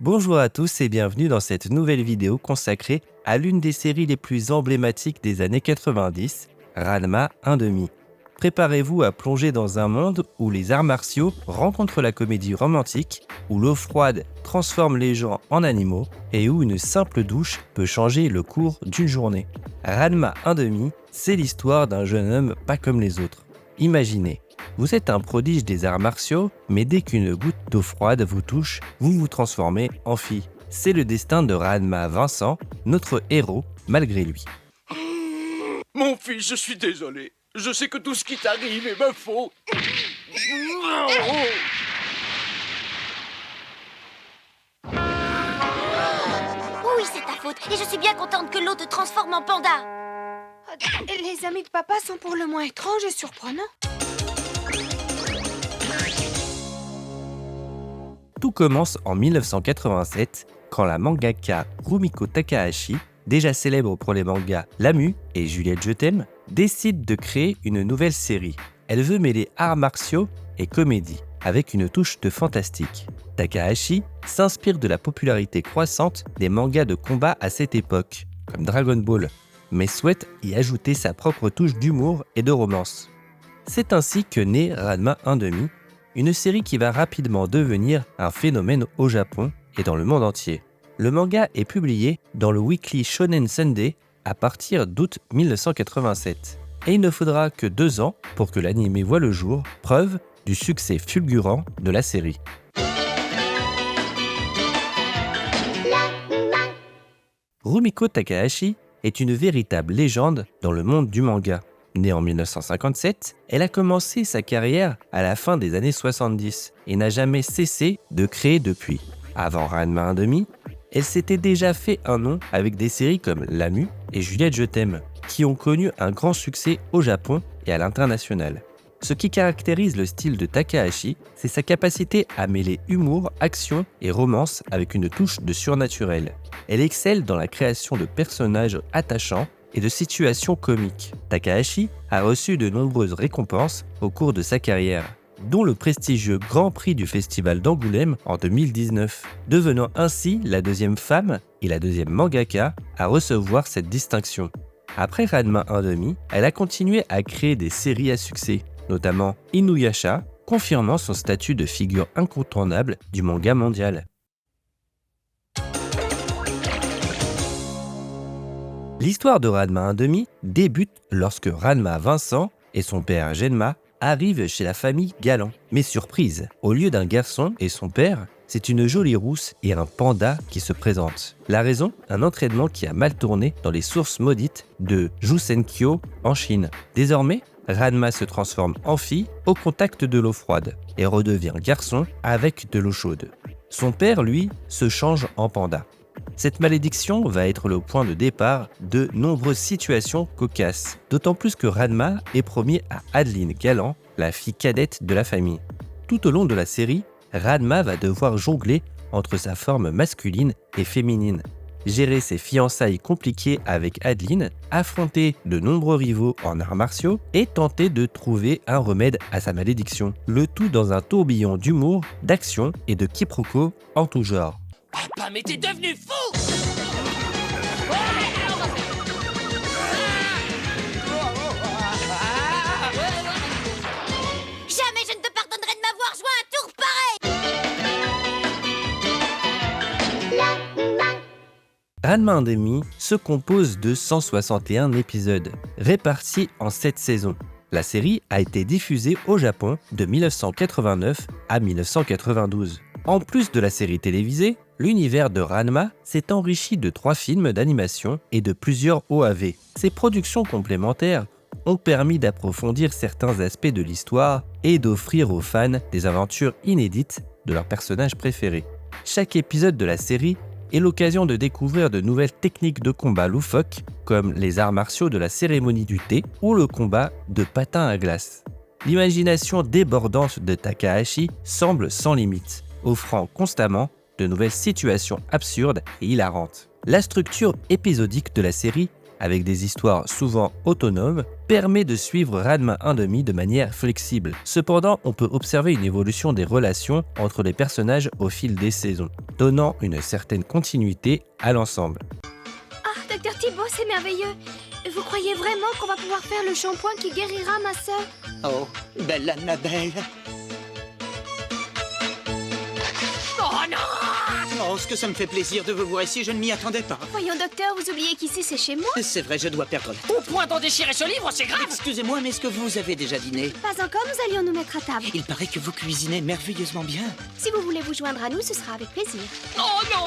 Bonjour à tous et bienvenue dans cette nouvelle vidéo consacrée à l'une des séries les plus emblématiques des années 90, Ranma 1/2. Préparez-vous à plonger dans un monde où les arts martiaux rencontrent la comédie romantique, où l'eau froide transforme les gens en animaux et où une simple douche peut changer le cours d'une journée. Ranma 1/2, c'est l'histoire d'un jeune homme pas comme les autres. Imaginez, vous êtes un prodige des arts martiaux, mais dès qu'une goutte d'eau froide vous touche, vous vous transformez en fille. C'est le destin de Ranma Vincent, notre héros, malgré lui. Mon fils, je suis désolé. Je sais que tout ce qui t'arrive est ma faute. Oui, c'est ta faute. Et je suis bien contente que l'eau te transforme en panda. Les amis de papa sont pour le moins étranges et surprenants. Tout commence en 1987, quand la mangaka Rumiko Takahashi, déjà célèbre pour les mangas Lamu et Juliette Je t'aime, décide de créer une nouvelle série. Elle veut mêler arts martiaux et comédie, avec une touche de fantastique. Takahashi s'inspire de la popularité croissante des mangas de combat à cette époque, comme Dragon Ball, mais souhaite y ajouter sa propre touche d'humour et de romance. C'est ainsi que naît Ranma 1/2, une série qui va rapidement devenir un phénomène au Japon et dans le monde entier. Le manga est publié dans le Weekly Shonen Sunday à partir d'août 1987. Et il ne faudra que 2 ans pour que l'anime voie le jour, preuve du succès fulgurant de la série. Rumiko Takahashi est une véritable légende dans le monde du manga. Née en 1957, elle a commencé sa carrière à la fin des années 70 et n'a jamais cessé de créer depuis. Avant Ranma 1/2, elle s'était déjà fait un nom avec des séries comme Lamu et Juliette Je t'aime, qui ont connu un grand succès au Japon et à l'international. Ce qui caractérise le style de Takahashi, c'est sa capacité à mêler humour, action et romance avec une touche de surnaturel. Elle excelle dans la création de personnages attachants et de situations comiques. Takahashi a reçu de nombreuses récompenses au cours de sa carrière, dont le prestigieux Grand Prix du Festival d'Angoulême en 2019, devenant ainsi la deuxième femme et la deuxième mangaka à recevoir cette distinction. Après Ranma 1/2, elle a continué à créer des séries à succès, notamment Inuyasha, confirmant son statut de figure incontournable du manga mondial. L'histoire de Ranma 1/2 débute lorsque Ranma Vincent et son père Genma arrivent chez la famille Galant. Mais surprise, au lieu d'un garçon et son père, c'est une jolie rousse et un panda qui se présentent. La raison, un entraînement qui a mal tourné dans les sources maudites de Jusenkyo en Chine. Désormais, Ranma se transforme en fille au contact de l'eau froide et redevient garçon avec de l'eau chaude. Son père, lui, se change en panda. Cette malédiction va être le point de départ de nombreuses situations cocasses, d'autant plus que Ranma est promis à Adeline Galant, la fille cadette de la famille. Tout au long de la série, Ranma va devoir jongler entre sa forme masculine et féminine, gérer ses fiançailles compliquées avec Adeline, affronter de nombreux rivaux en arts martiaux et tenter de trouver un remède à sa malédiction. Le tout dans un tourbillon d'humour, d'action et de quiproquos en tout genre. Papa, mais t'es devenu fou! Jamais je ne te pardonnerai de m'avoir joué un tour pareil. Ranma 1/2 se compose de 161 épisodes, répartis en 7 saisons. La série a été diffusée au Japon de 1989 à 1992. En plus de la série télévisée, l'univers de Ranma s'est enrichi de 3 films d'animation et de plusieurs OAV. Ces productions complémentaires ont permis d'approfondir certains aspects de l'histoire et d'offrir aux fans des aventures inédites de leurs personnages préférés. Chaque épisode de la série est l'occasion de découvrir de nouvelles techniques de combat loufoques, comme les arts martiaux de la cérémonie du thé ou le combat de patins à glace. L'imagination débordante de Takahashi semble sans limite, offrant constamment de nouvelles situations absurdes et hilarantes. La structure épisodique de la série avec des histoires souvent autonomes, permet de suivre Ranma 1/2 de manière flexible. Cependant, on peut observer une évolution des relations entre les personnages au fil des saisons, donnant une certaine continuité à l'ensemble. Ah, Docteur Thibault, c'est merveilleux. Vous croyez vraiment qu'on va pouvoir faire le shampoing qui guérira ma sœur? Oh, belle Annabelle. Oh non! Oh, ce que ça me fait plaisir de vous voir ici, je ne m'y attendais pas. Voyons, docteur, vous oubliez qu'ici c'est chez moi? C'est vrai, je dois perdre la tête. Au point d'en déchirer ce livre, c'est grave! Excusez-moi, mais est-ce que vous avez déjà dîné? Pas encore, nous allions nous mettre à table. Il paraît que vous cuisinez merveilleusement bien. Si vous voulez vous joindre à nous, ce sera avec plaisir. Oh non!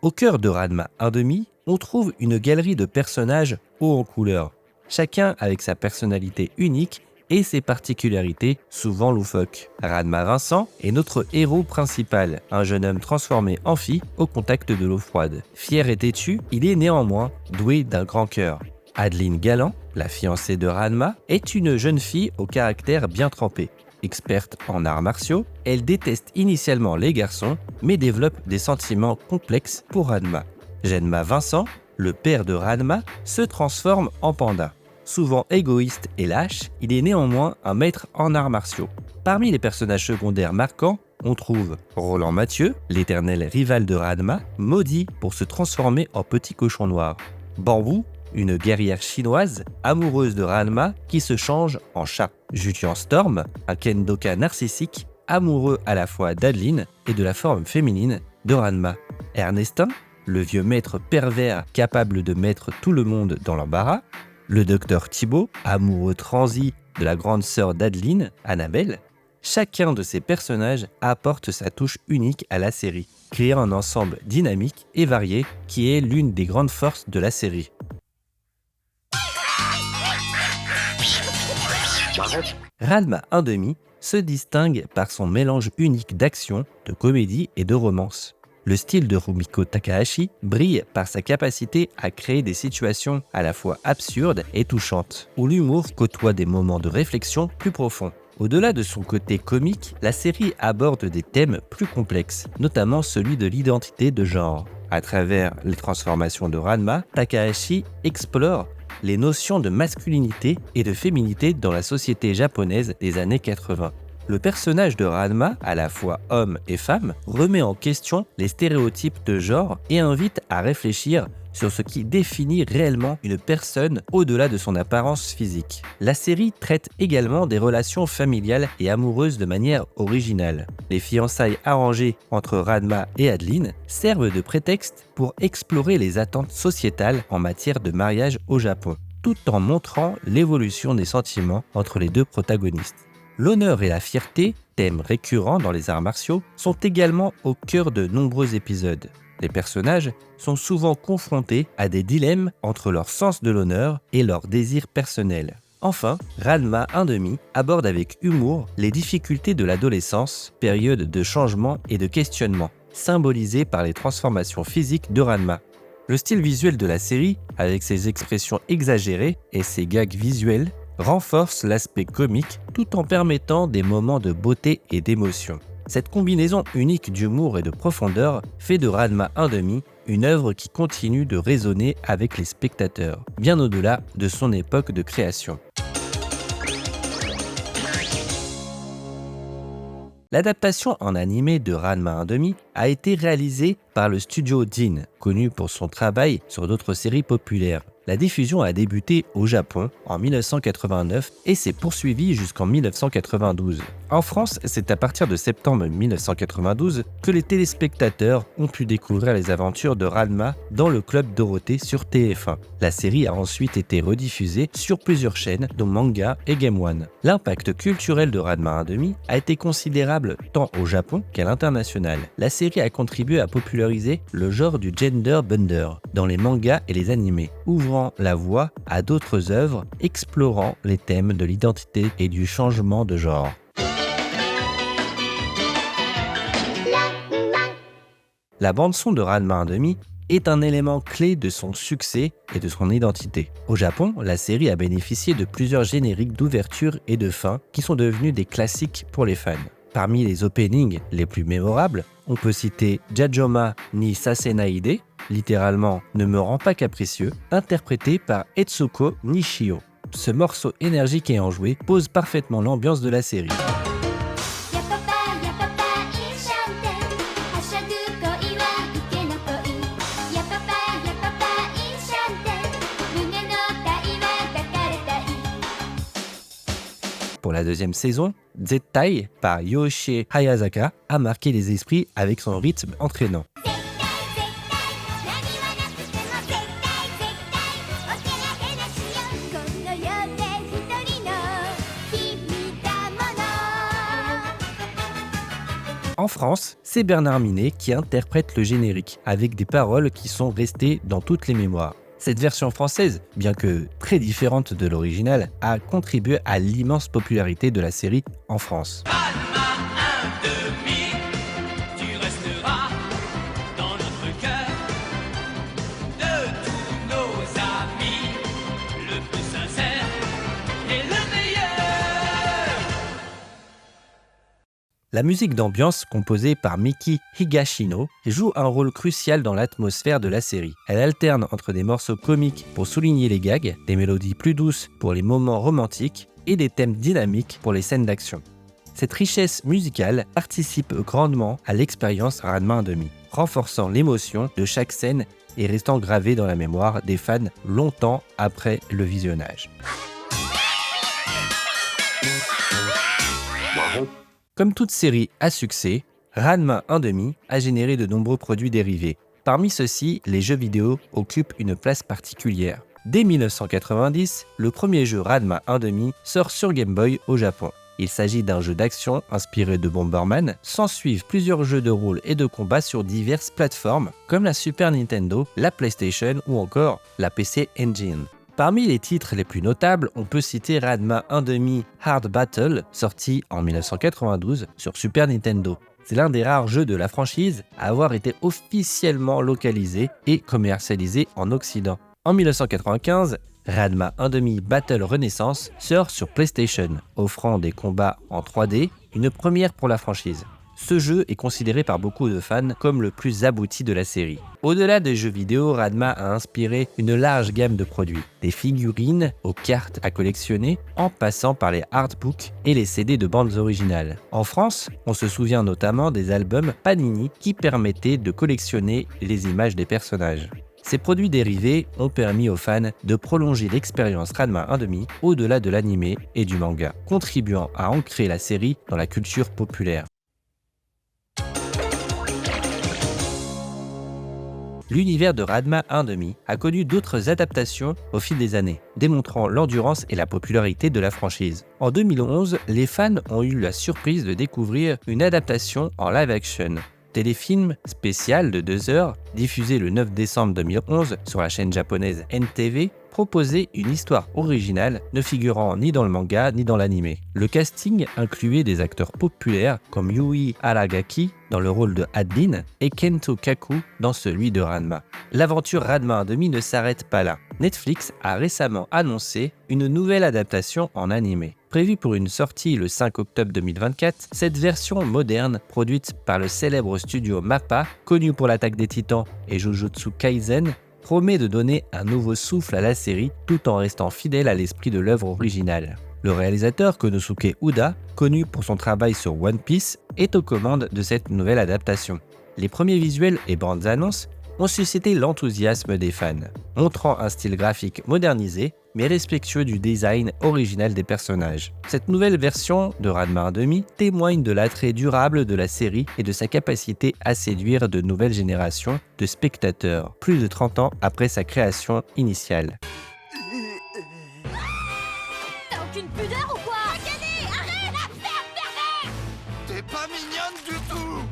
Au cœur de Ranma 1/2, on trouve une galerie de personnages hauts en couleur, chacun avec sa personnalité unique et ses particularités souvent loufoques. Ranma Vincent est notre héros principal, un jeune homme transformé en fille au contact de l'eau froide. Fier et têtu, il est néanmoins doué d'un grand cœur. Adeline Galland, la fiancée de Ranma, est une jeune fille au caractère bien trempé. Experte en arts martiaux, elle déteste initialement les garçons, mais développe des sentiments complexes pour Ranma. Genma Vincent, le père de Ranma, se transforme en panda. Souvent égoïste et lâche, il est néanmoins un maître en arts martiaux. Parmi les personnages secondaires marquants, on trouve Roland Mathieu, l'éternel rival de Ranma, maudit pour se transformer en petit cochon noir. Bambou, une guerrière chinoise amoureuse de Ranma qui se change en chat. Jutian Storm, un kendoka narcissique, amoureux à la fois d'Adeline et de la forme féminine de Ranma. Ernestin, le vieux maître pervers capable de mettre tout le monde dans l'embarras. Le docteur Thibault, amoureux transi de la grande sœur d'Adeline, Annabelle. Chacun de ces personnages apporte sa touche unique à la série, créant un ensemble dynamique et varié qui est l'une des grandes forces de la série. Ranma 1/2 se distingue par son mélange unique d'action, de comédie et de romance. Le style de Rumiko Takahashi brille par sa capacité à créer des situations à la fois absurdes et touchantes, où l'humour côtoie des moments de réflexion plus profonds. Au-delà de son côté comique, la série aborde des thèmes plus complexes, notamment celui de l'identité de genre. À travers les transformations de Ranma, Takahashi explore les notions de masculinité et de féminité dans la société japonaise des années 80. Le personnage de Ranma, à la fois homme et femme, remet en question les stéréotypes de genre et invite à réfléchir sur ce qui définit réellement une personne au-delà de son apparence physique. La série traite également des relations familiales et amoureuses de manière originale. Les fiançailles arrangées entre Ranma et Adeline servent de prétexte pour explorer les attentes sociétales en matière de mariage au Japon, tout en montrant l'évolution des sentiments entre les deux protagonistes. L'honneur et la fierté, thèmes récurrents dans les arts martiaux, sont également au cœur de nombreux épisodes. Les personnages sont souvent confrontés à des dilemmes entre leur sens de l'honneur et leur désir personnel. Enfin, Ranma 1/2 aborde avec humour les difficultés de l'adolescence, période de changement et de questionnement, symbolisée par les transformations physiques de Ranma. Le style visuel de la série, avec ses expressions exagérées et ses gags visuels, renforce l'aspect comique tout en permettant des moments de beauté et d'émotion. Cette combinaison unique d'humour et de profondeur fait de Ranma 1/2 une œuvre qui continue de résonner avec les spectateurs, bien au-delà de son époque de création. L'adaptation en animé de Ranma 1/2 a été réalisée par le studio Deen, connu pour son travail sur d'autres séries populaires. La diffusion a débuté au Japon en 1989 et s'est poursuivie jusqu'en 1992. En France, c'est à partir de septembre 1992 que les téléspectateurs ont pu découvrir les aventures de Ranma dans le Club Dorothée sur TF1. La série a ensuite été rediffusée sur plusieurs chaînes, dont Manga et Game One. L'impact culturel de Ranma 1/2 a été considérable tant au Japon qu'à l'international. La série a contribué à populariser le genre du gender bender dans les mangas et les animés, ouvrant la voie à d'autres œuvres explorant les thèmes de l'identité et du changement de genre. La bande-son de Ranma 1/2 est un élément clé de son succès et de son identité. Au Japon, la série a bénéficié de plusieurs génériques d'ouverture et de fin qui sont devenus des classiques pour les fans. Parmi les openings les plus mémorables, on peut citer Jajoma ni Sasenaide, littéralement « Ne me rends pas capricieux », interprété par Etsuko Nishio. Ce morceau énergique et enjoué pose parfaitement l'ambiance de la série. Pour la deuxième saison, Zettai par Yoshie Hayasaka a marqué les esprits avec son rythme entraînant. En France, c'est Bernard Minet qui interprète le générique, avec des paroles qui sont restées dans toutes les mémoires. Cette version française, bien que très différente de l'original, a contribué à l'immense popularité de la série en France. Tu resteras dans notre cœur de tous nos amis, le plus sincère et le meilleur. La musique d'ambiance, composée par Miki Higashino, joue un rôle crucial dans l'atmosphère de la série. Elle alterne entre des morceaux comiques pour souligner les gags, des mélodies plus douces pour les moments romantiques et des thèmes dynamiques pour les scènes d'action. Cette richesse musicale participe grandement à l'expérience Ranma 1/2, renforçant l'émotion de chaque scène et restant gravée dans la mémoire des fans longtemps après le visionnage. Comme toute série à succès, Ranma 1/2 a généré de nombreux produits dérivés. Parmi ceux-ci, les jeux vidéo occupent une place particulière. Dès 1990, le premier jeu Ranma 1/2 sort sur Game Boy au Japon. Il s'agit d'un jeu d'action inspiré de Bomberman. S'ensuivent plusieurs jeux de rôle et de combat sur diverses plateformes comme la Super Nintendo, la PlayStation ou encore la PC Engine. Parmi les titres les plus notables, on peut citer Ranma 1/2 Hard Battle, sorti en 1992 sur Super Nintendo. C'est l'un des rares jeux de la franchise à avoir été officiellement localisé et commercialisé en Occident. En 1995, Ranma 1/2 Battle Renaissance sort sur PlayStation, offrant des combats en 3D, une première pour la franchise. Ce jeu est considéré par beaucoup de fans comme le plus abouti de la série. Au-delà des jeux vidéo, Ranma a inspiré une large gamme de produits, des figurines aux cartes à collectionner, en passant par les artbooks et les CD de bandes originales. En France, on se souvient notamment des albums Panini qui permettaient de collectionner les images des personnages. Ces produits dérivés ont permis aux fans de prolonger l'expérience Ranma 1/2 au-delà de l'anime et du manga, contribuant à ancrer la série dans la culture populaire. L'univers de Ranma 1/2 a connu d'autres adaptations au fil des années, démontrant l'endurance et la popularité de la franchise. En 2011, les fans ont eu la surprise de découvrir une adaptation en live-action. Téléfilm spécial de 2 heures, diffusé le 9 décembre 2011 sur la chaîne japonaise NTV, proposait une histoire originale ne figurant ni dans le manga ni dans l'anime. Le casting incluait des acteurs populaires comme Yui Aragaki dans le rôle de Adeline et Kento Kaku dans celui de Ranma. L'aventure Ranma 1/2 ne s'arrête pas là. Netflix a récemment annoncé une nouvelle adaptation en anime. Prévue pour une sortie le 5 octobre 2024, cette version moderne, produite par le célèbre studio MAPPA, connu pour l'Attaque des Titans et Jujutsu Kaisen, promet de donner un nouveau souffle à la série tout en restant fidèle à l'esprit de l'œuvre originale. Le réalisateur Konosuke Uda, connu pour son travail sur One Piece, est aux commandes de cette nouvelle adaptation. Les premiers visuels et bandes annonces ont suscité l'enthousiasme des fans, montrant un style graphique modernisé mais respectueux du design original des personnages. Cette nouvelle version de Ranma 1/2 témoigne de l'attrait durable de la série et de sa capacité à séduire de nouvelles générations de spectateurs, plus de 30 ans après sa création initiale. T'as aucune pudeur ou quoi? Regardez, arrête! La ferme, pervers! T'es pas mignonne du tout.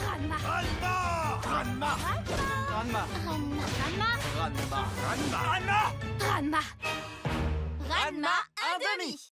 Ranma, Ranma, Ranma, Ranma, Ranma, Ranma, Ranma, Ranma. Ranma 1/2.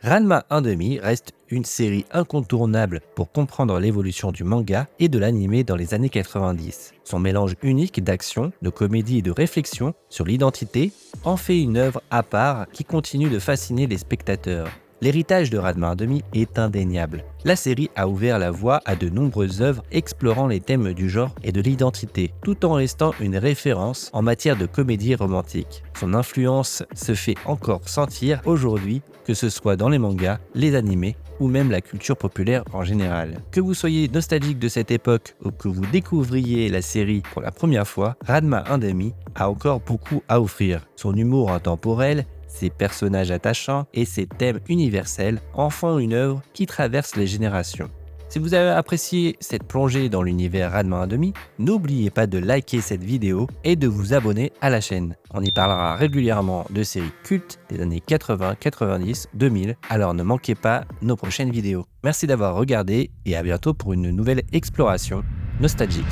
Ranma 1/2 reste une série incontournable pour comprendre l'évolution du manga et de l'anime dans les années 90. Son mélange unique d'action, de comédie et de réflexion sur l'identité en fait une œuvre à part qui continue de fasciner les spectateurs. L'héritage de Ranma 1/2 est indéniable. La série a ouvert la voie à de nombreuses œuvres explorant les thèmes du genre et de l'identité, tout en restant une référence en matière de comédie romantique. Son influence se fait encore sentir aujourd'hui, que ce soit dans les mangas, les animés ou même la culture populaire en général. Que vous soyez nostalgique de cette époque ou que vous découvriez la série pour la première fois, Ranma 1/2 a encore beaucoup à offrir. Son humour intemporel, ses personnages attachants et ses thèmes universels en font une œuvre qui traverse les générations. Si vous avez apprécié cette plongée dans l'univers Ranma 1/2, n'oubliez pas de liker cette vidéo et de vous abonner à la chaîne. On y parlera régulièrement de séries cultes des années 80, 90, 2000, alors ne manquez pas nos prochaines vidéos. Merci d'avoir regardé et à bientôt pour une nouvelle exploration nostalgique.